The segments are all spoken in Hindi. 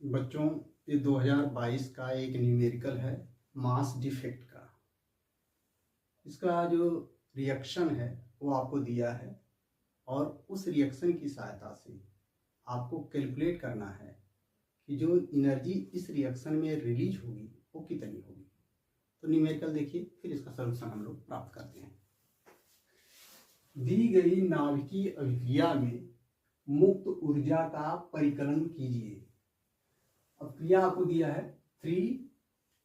बच्चों, ये 2022 का एक न्यूमेरिकल है मास डिफेक्ट का। इसका जो रिएक्शन है वो आपको दिया है और उस रिएक्शन की सहायता से आपको कैलकुलेट करना है कि जो एनर्जी इस रिएक्शन में रिलीज होगी वो कितनी होगी। तो न्यूमेरिकल देखिए, फिर इसका सलूशन हम लोग प्राप्त करते हैं। दी गई नाभिकीय अभिक्रिया में मुक्त ऊर्जा का परिकलन कीजिए। अब क्रिया आपको दिया है 3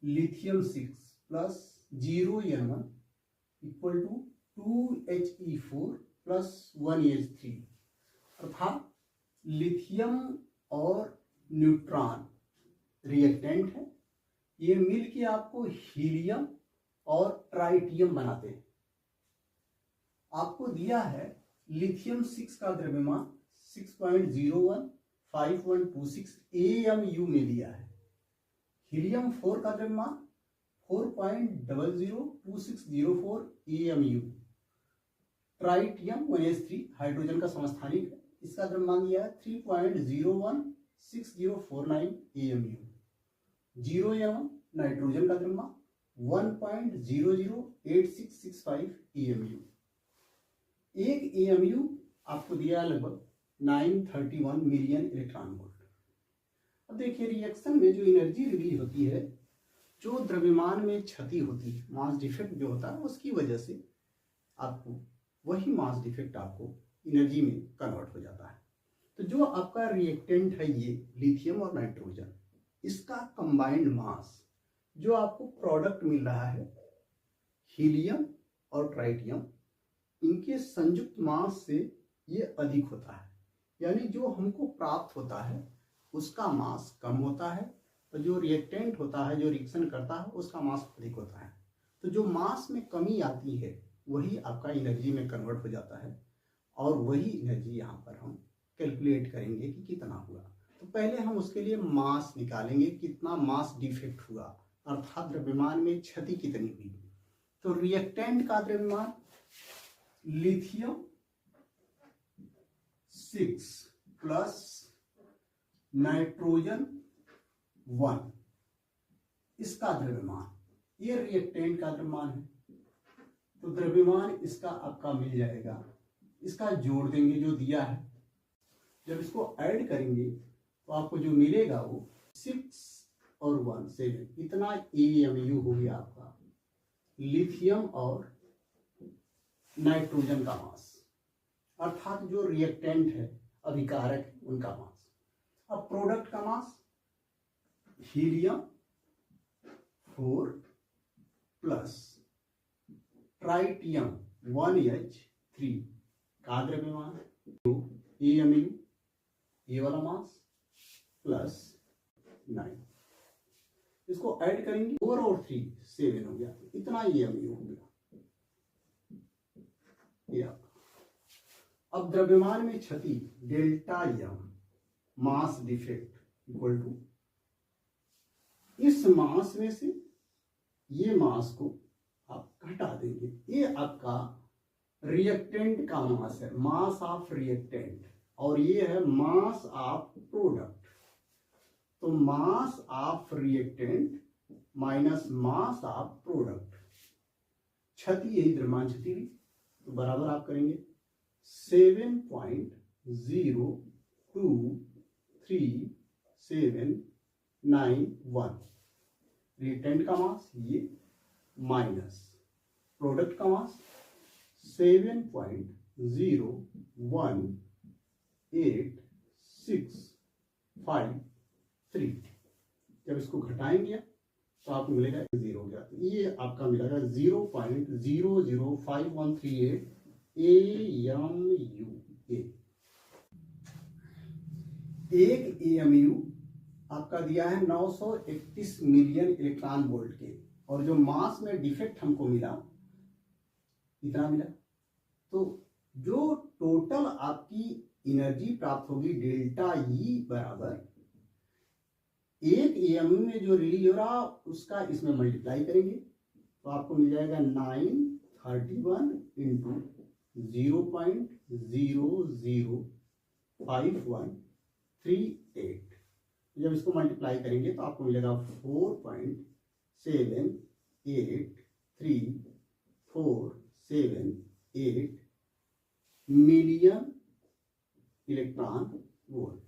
lithium 6 plus 0n1 equal to 2He4 plus 1H3, अर्थात लिथियम और न्यूट्रॉन रिएक्टेंट है। ये मिल के आपको हीलियम और ट्राइटियम बनाते हैं। आपको दिया है लिथियम 6 का द्रव्यमान 6.015126 AMU में दिया है। हीलियम 4 का द्रव्यमान 4.002604 AMU। ट्राइटियम 1H3 हाइड्रोजन का समस्थानिक है, इसका द्रव्यमान दिया है 3.016049 AMU। 0n1 नाइट्रोजन का द्रव्यमान 1.008665 AMU। एक AMU आपको दिया है लगभग 931 मिलियन इलेक्ट्रॉन वोल्ट। अब देखिए, रिएक्शन में जो एनर्जी रिलीज होती है, जो द्रव्यमान में क्षति होती है, मास डिफेक्ट जो होता है, उसकी वजह से आपको वही मास डिफेक्ट आपको एनर्जी में कन्वर्ट हो जाता है। तो जो आपका रिएक्टेंट है ये लिथियम और नाइट्रोजन, इसका कंबाइंड मास जो आपको प्रोडक्ट मिल रहा है हीलियम और ट्राइटियम, इनके संयुक्त मास से ये अधिक होता है। यानी जो हमको प्राप्त होता है उसका मास कम होता है, तो जो रिएक्टेंट होता है, जो रिएक्शन करता है, उसका मास अधिक होता है। तो जो मास में कमी आती है वही आपका एनर्जी में कन्वर्ट हो जाता है और वही एनर्जी यहाँ पर हम कैलकुलेट करेंगे कि कितना हुआ। तो पहले हम उसके लिए मास निकालेंगे, कितना मास डिफेक्ट हुआ, अर्थात द्रव्यमान में क्षति कितनी हुई। तो रिएक्टेंट का द्रव्यमान लिथियम 6 प्लस नाइट्रोजन 1, इसका द्रव्यमान, ये रिएक्टेंट का द्रव्यमान है। तो द्रव्यमान इसका आपका मिल जाएगा, इसका जोड़ देंगे जो दिया है। जब इसको ऐड करेंगे तो आपको जो मिलेगा वो 6 और 1 7, इतना AMU हो गया आपका लिथियम और नाइट्रोजन का मास, अर्थात जो रिएक्टेंट है, अभिकारक है, उनका मास। अब प्रोडक्ट का मास हीलियम 4 प्लस ट्राइटियम 1H3 का द्रव्यमान AMU, ये वाला मास प्लस 9, इसको ऐड करेंगे 4 और 3 7 हो गया, इतना AMU हो गया। अब द्रव्यमान में क्षति delta M mass defect equal to, इस मास में से ये मास को आप घटा देंगे। ये आपका रिएक्टेंट का मास है, मास ऑफ रिएक्टेंट, और ये है मास ऑफ प्रोडक्ट। तो mass of reactant minus mass of product, क्षति यही द्रव्यमान क्षति हुई, तो बराबर आप करेंगे 7.023791। रिएक्टेंट का मास ये माइनस प्रोडक्ट का मास 7.01865 जब इसको घटाएंगे तो आपको मिलेगा 0 हो गया। तो ये आपका मिलेगा 0.005138 AMU। एक AMU आपका दिया है 931 मिलियन इलेक्ट्रॉन वोल्ट के, और जो मास में डिफेक्ट हमको मिला इतना मिला। तो जो टोटल आपकी एनर्जी प्राप्त होगी डेल्टा E बराबर एक AMU में जो रिलीज हो रहा उसका इसमें मल्टीप्लाई करेंगे तो आपको मिल जाएगा 931 इंटू 0.00513 जब इसको मल्टीप्लाई करेंगे तो आपको मिलेगा 4.78347 मिलियन इलेक्ट्रॉन वोल्ट।